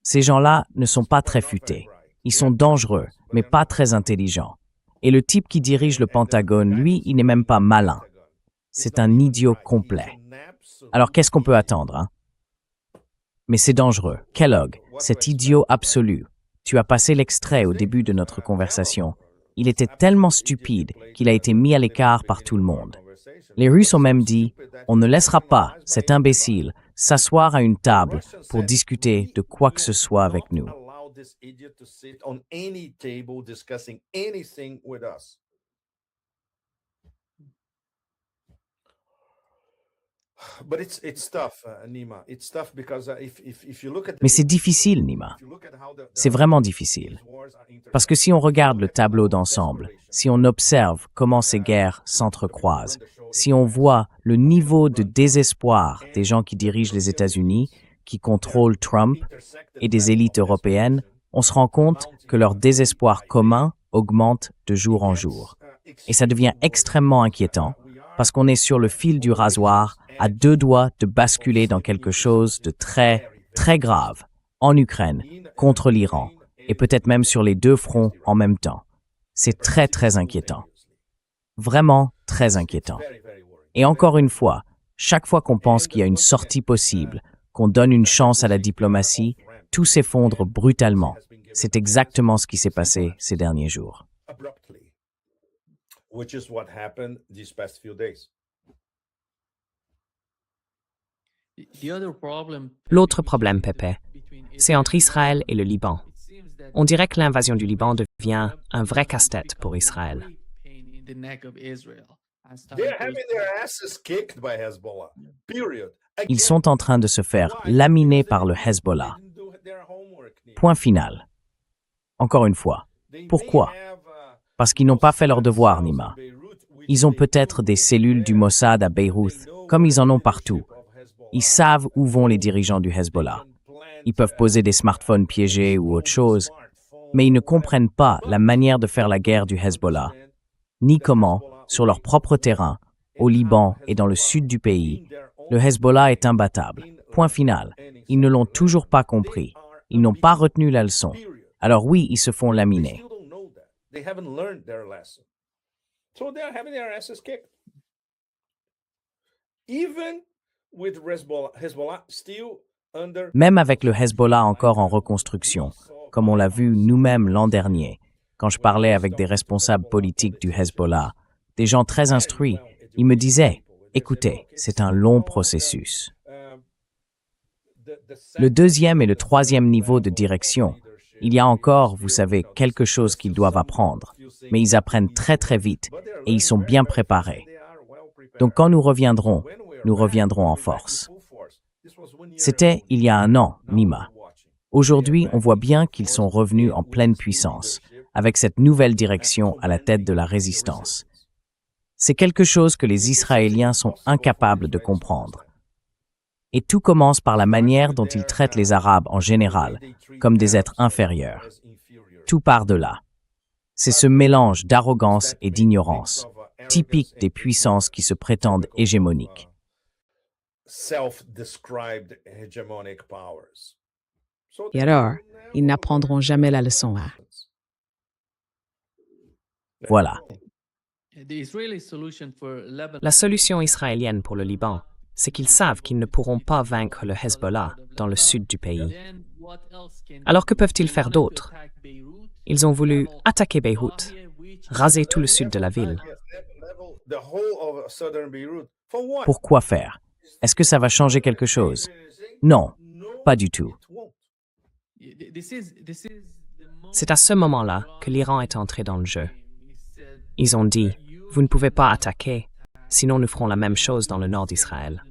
Ces gens-là ne sont pas très futés. Ils sont dangereux, mais pas très intelligents. Et le type qui dirige le Pentagone, lui, il n'est même pas malin. C'est un idiot complet. Alors qu'est-ce qu'on peut attendre, hein? Mais c'est dangereux. Kellogg, cet idiot absolu. Tu as passé l'extrait au début de notre conversation. Il était tellement stupide qu'il a été mis à l'écart par tout le monde. Les Russes ont même dit « On ne laissera pas cet imbécile s'asseoir à une table pour discuter de quoi que ce soit avec nous. » Mais c'est difficile, Nima. C'est vraiment difficile. Parce que si on regarde le tableau d'ensemble, si on observe comment ces guerres s'entrecroisent, si on voit le niveau de désespoir des gens qui dirigent les États-Unis, qui contrôlent Trump, et des élites européennes, on se rend compte que leur désespoir commun augmente de jour en jour. Et ça devient extrêmement inquiétant, parce qu'on est sur le fil du rasoir, à deux doigts de basculer dans quelque chose de très, très grave, en Ukraine, contre l'Iran, et peut-être même sur les deux fronts en même temps. C'est très, très inquiétant. Vraiment très inquiétant. Et encore une fois, chaque fois qu'on pense qu'il y a une sortie possible, qu'on donne une chance à la diplomatie, tout s'effondre brutalement. C'est exactement ce qui s'est passé ces derniers jours. L'autre problème, Pepe, c'est entre Israël et le Liban. On dirait que l'invasion du Liban devient un vrai casse-tête pour Israël. Ils sont en train de se faire laminer par le Hezbollah. Point final. Encore une fois. Pourquoi? parce qu'ils n'ont pas fait leur devoir, Nima. Ils ont peut-être des cellules du Mossad à Beyrouth, comme ils en ont partout. Ils savent où vont les dirigeants du Hezbollah. Ils peuvent poser des smartphones piégés ou autre chose, mais ils ne comprennent pas la manière de faire la guerre du Hezbollah, ni comment, sur leur propre terrain, au Liban et dans le sud du pays, le Hezbollah est imbattable. Point final. Ils ne l'ont toujours pas compris. Ils n'ont pas retenu la leçon. Alors oui, ils se font laminer. Même avec le Hezbollah encore en reconstruction, comme on l'a vu nous-mêmes l'an dernier, quand je parlais avec des responsables politiques du Hezbollah, des gens très instruits, ils me disaient « Écoutez, c'est un long processus. » Le deuxième et le troisième niveau de direction, il y a encore, vous savez, quelque chose qu'ils doivent apprendre, mais ils apprennent très très vite et ils sont bien préparés. Donc quand nous reviendrons en force. C'était il y a un an, Nima. Aujourd'hui, on voit bien qu'ils sont revenus en pleine puissance, avec cette nouvelle direction à la tête de la résistance. C'est quelque chose que les Israéliens sont incapables de comprendre. Et tout commence par la manière dont ils traitent les Arabes en général, comme des êtres inférieurs. Tout part de là. C'est ce mélange d'arrogance et d'ignorance, typique des puissances qui se prétendent hégémoniques. Et alors, ils n'apprendront jamais la leçon. Hein? Voilà. La solution israélienne pour le Liban, c'est qu'ils savent qu'ils ne pourront pas vaincre le Hezbollah dans le sud du pays. Alors que peuvent-ils faire d'autre? Ils ont voulu attaquer Beyrouth, raser tout le sud de la ville. Pourquoi faire? Est-ce que ça va changer quelque chose? Non, pas du tout. C'est à ce moment-là que l'Iran est entré dans le jeu. Ils ont dit, vous ne pouvez pas attaquer, sinon nous ferons la même chose dans le nord d'Israël.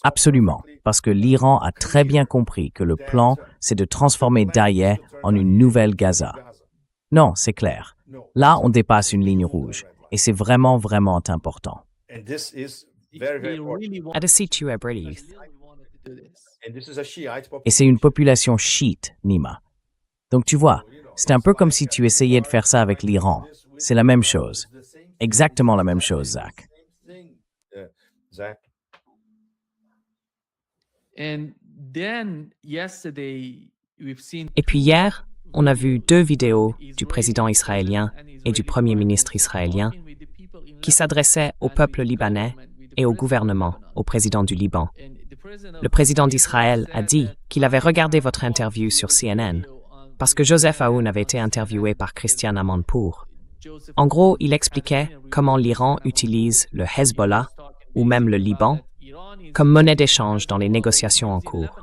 Absolument, parce que l'Iran a très bien compris que le plan, c'est de transformer Daïeh en une nouvelle Gaza. Non, c'est clair. Là, on dépasse une ligne rouge, et c'est vraiment, vraiment important. Et c'est une population chiite, Nima. Donc tu vois, c'est un peu comme si tu essayais de faire ça avec l'Iran. C'est la même chose. Exactement la même chose, Zach. Et puis hier, on a vu 2 vidéos du président israélien et du premier ministre israélien qui s'adressaient au peuple libanais et au gouvernement, au président du Liban. Le président d'Israël a dit qu'il avait regardé votre interview sur CNN parce que Joseph Aoun avait été interviewé par Christiane Amanpour. En gros, il expliquait comment l'Iran utilise le Hezbollah ou même le Liban comme monnaie d'échange dans les négociations en cours.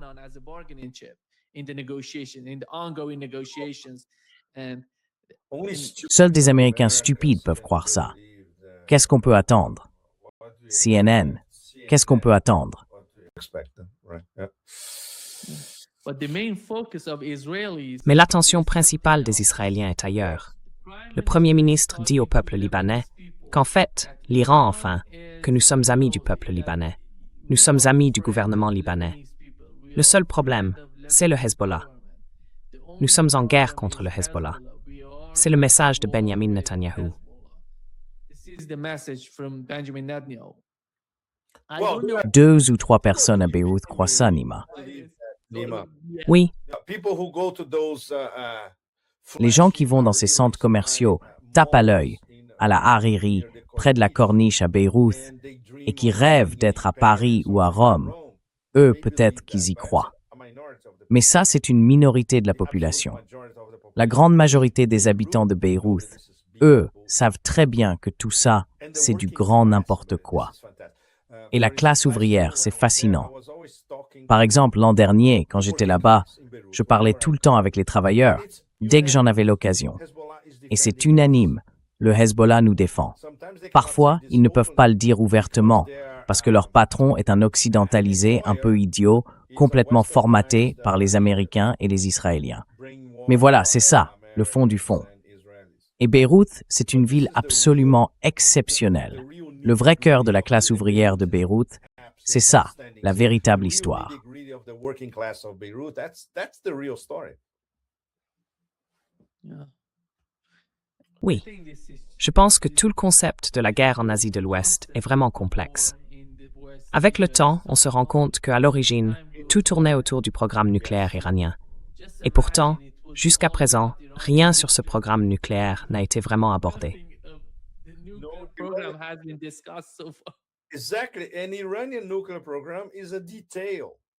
Seuls des Américains stupides peuvent croire ça. Qu'est-ce qu'on peut attendre? CNN, qu'est-ce qu'on peut attendre? Mais l'attention principale des Israéliens est ailleurs. Le Premier ministre dit au peuple libanais qu'en fait, l'Iran enfin, que nous sommes amis du peuple libanais. Nous sommes amis du gouvernement libanais. Le seul problème, c'est le Hezbollah. Nous sommes en guerre contre le Hezbollah. C'est le message de Benjamin Netanyahu. 2 ou 3 personnes à Beyrouth croient ça, Nima. Oui, Les gens qui vont dans ces centres commerciaux tapent à l'œil, à la Hariri, près de la Corniche à Beyrouth, et qui rêvent d'être à Paris ou à Rome. Eux, peut-être qu'ils y croient. Mais ça, c'est une minorité de la population. La grande majorité des habitants de Beyrouth, eux, savent très bien que tout ça, c'est du grand n'importe quoi. Et la classe ouvrière, c'est fascinant. Par exemple, l'an dernier, quand j'étais là-bas, je parlais tout le temps avec les travailleurs, dès que j'en avais l'occasion. Et c'est unanime, le Hezbollah nous défend. Parfois, ils ne peuvent pas le dire ouvertement, parce que leur patron est un occidentalisé un peu idiot, complètement formaté par les Américains et les Israéliens. Mais voilà, c'est ça. le fond du fond. Et Beyrouth, c'est une ville absolument exceptionnelle. Le vrai cœur de la classe ouvrière de Beyrouth, c'est ça, la véritable histoire. Oui, je pense que tout le concept de la guerre en Asie de l'Ouest est vraiment complexe. Avec le temps, on se rend compte qu'à l'origine, tout tournait autour du programme nucléaire iranien. Et pourtant, jusqu'à présent, rien sur ce programme nucléaire n'a été vraiment abordé.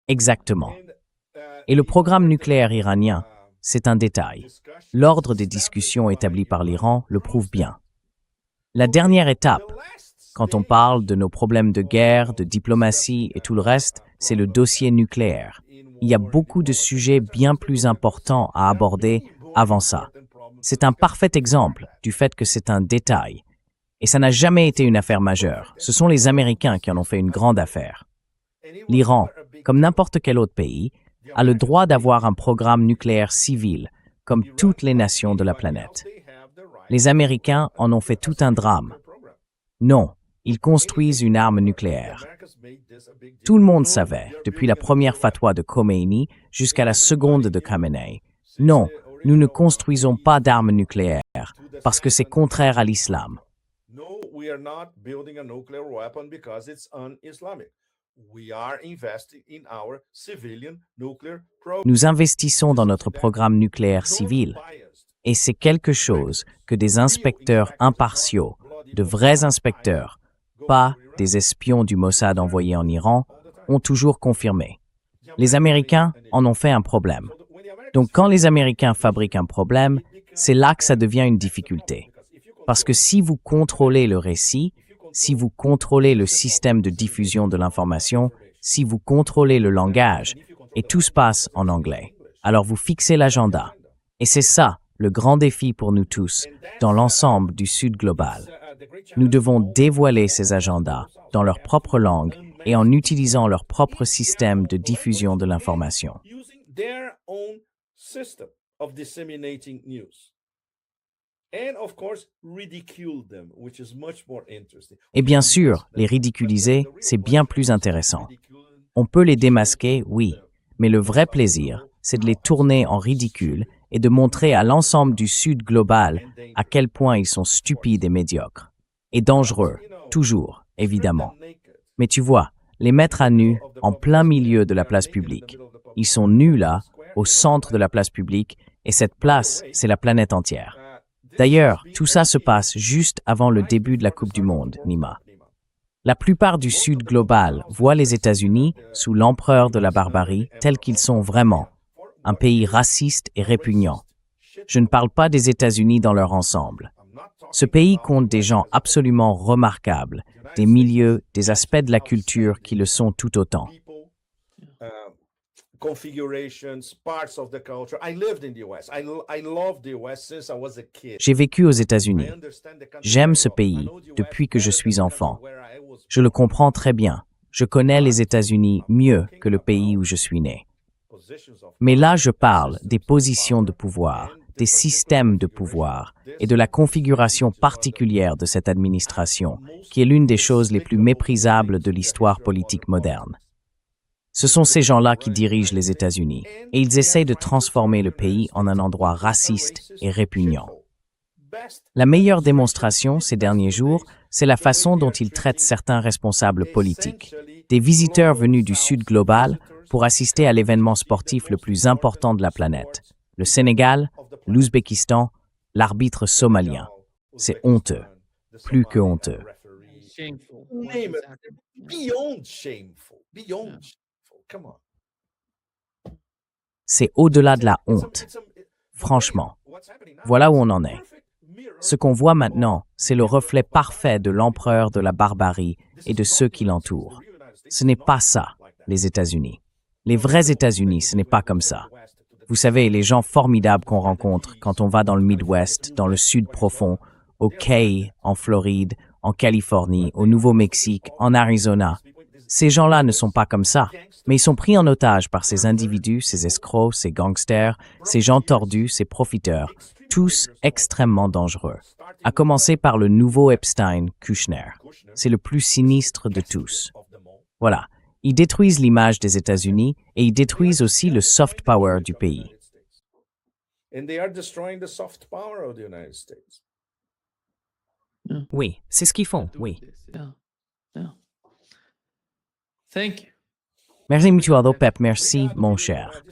Exactement. Et le programme nucléaire iranien, c'est un détail. L'ordre des discussions établi par l'Iran le prouve bien. La dernière étape, quand on parle de nos problèmes de guerre, de diplomatie et tout le reste, c'est le dossier nucléaire. Il y a beaucoup de sujets bien plus importants à aborder avant ça. C'est un parfait exemple du fait que c'est un détail. Et ça n'a jamais été une affaire majeure. Ce sont les Américains qui en ont fait une grande affaire. L'Iran, comme n'importe quel autre pays, a le droit d'avoir un programme nucléaire civil, comme toutes les nations de la planète. Les Américains en ont fait tout un drame. Non, ils construisent une arme nucléaire. Tout le monde savait, depuis la première fatwa de Khomeini jusqu'à la seconde de Khamenei. Non, nous ne construisons pas d'armes nucléaires, parce que c'est contraire à l'islam. Nous investissons dans notre programme nucléaire civil, et c'est quelque chose que des inspecteurs impartiaux, de vrais inspecteurs, pas des espions du Mossad envoyés en Iran, ont toujours confirmé. Les Américains en ont fait un problème. Donc quand les Américains fabriquent un problème, c'est là que ça devient une difficulté. Parce que si vous contrôlez le récit, si vous contrôlez le système de diffusion de l'information, si vous contrôlez le langage, et tout se passe en anglais, alors vous fixez l'agenda. Et c'est ça, le grand défi pour nous tous, dans l'ensemble du Sud global. Nous devons dévoiler ces agendas dans leur propre langue et en utilisant leur propre système de diffusion de l'information. Et bien sûr, les ridiculiser, c'est bien plus intéressant. On peut les démasquer, oui, mais le vrai plaisir, c'est de les tourner en ridicule et de montrer à l'ensemble du Sud global à quel point ils sont stupides et médiocres. Et dangereux, toujours, évidemment. Mais tu vois, les mettre à nu en plein milieu de la place publique. Ils sont nus là, au centre de la place publique, et cette place, c'est la planète entière. D'ailleurs, tout ça se passe juste avant le début de la Coupe du Monde, Nima. La plupart du Sud global voit les États-Unis sous l'empereur de la barbarie tels qu'ils sont vraiment, un pays raciste et répugnant. Je ne parle pas des États-Unis dans leur ensemble. Ce pays compte des gens absolument remarquables, des milieux, des aspects de la culture qui le sont tout autant. J'ai vécu aux États-Unis. J'aime ce pays depuis que je suis enfant. Je le comprends très bien. Je connais les États-Unis mieux que le pays où je suis né. Mais là, je parle des positions de pouvoir, des systèmes de pouvoir et de la configuration particulière de cette administration, qui est l'une des choses les plus méprisables de l'histoire politique moderne. Ce sont ces gens-là qui dirigent les États-Unis, et ils essayent de transformer le pays en un endroit raciste et répugnant. La meilleure démonstration ces derniers jours, c'est la façon dont ils traitent certains responsables politiques, des visiteurs venus du Sud global pour assister à l'événement sportif le plus important de la planète, le Sénégal, l'Ouzbékistan, l'arbitre somalien. C'est honteux, plus que honteux. C'est au-delà de la honte. Franchement, voilà où on en est. Ce qu'on voit maintenant, c'est le reflet parfait de l'empereur de la barbarie et de ceux qui l'entourent. Ce n'est pas ça, les États-Unis. Les vrais États-Unis, ce n'est pas comme ça. Vous savez, les gens formidables qu'on rencontre quand on va dans le Midwest, dans le Sud profond, au Cay, en Floride, en Californie, au Nouveau-Mexique, en Arizona. Ces gens-là ne sont pas comme ça, mais ils sont pris en otage par ces individus, ces escrocs, ces gangsters, ces gens tordus, ces profiteurs. tous extrêmement dangereux, à commencer par le nouveau Epstein, Kushner. C'est le plus sinistre de tous. Voilà, ils détruisent l'image des États-Unis et ils détruisent aussi le soft power du pays. And they are destroying the soft power of the United States. Oui, c'est ce qu'ils font, oui. Yeah. Yeah. Thank you. Merci mutuado, Pep, merci, mon cher.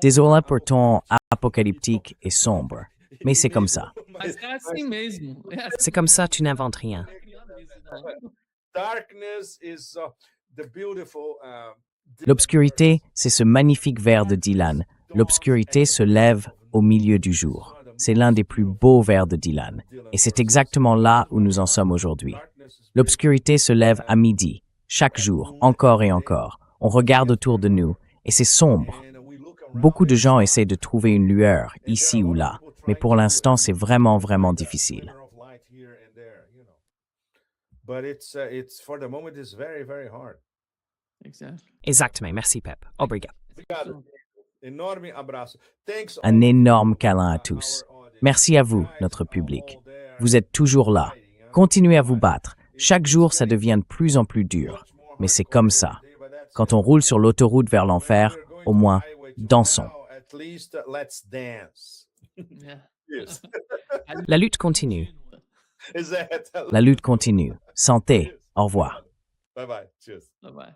Désolé pour ton apocalyptique et sombre, mais c'est comme ça. Mas é assim mesmo. É assim C'est comme ça, tu n'inventes rien. mesmo. Darkness is the beautiful. L'obscurité, c'est ce magnifique vers de Dylan. L'obscurité se lève au milieu du jour. C'est l'un des plus beaux vers de Dylan. Et c'est exactement là où nous en sommes aujourd'hui. L'obscurité se lève à midi, chaque jour, encore et encore. On regarde autour de nous, et c'est sombre. Beaucoup de gens essaient de trouver une lueur, ici ou là, mais pour l'instant, c'est vraiment, vraiment difficile. But it's for the moment it's very, very hard. Exactly. Exactement, merci Pep. Obrigado. Obrigado. Enorme abraço. Thanks. Un énorme câlin à tous. Merci à vous, notre public. Vous êtes toujours là. Continuez à vous battre. Chaque jour, ça devient de plus en plus dur. Mais c'est comme ça. Quand on roule sur l'autoroute vers l'enfer, au moins, dansons. At least let's dance. Yeah. Yes. La lutte continue. Is that? La lutte continue. Santé. Au revoir. Bye bye. Cheers. Bye bye.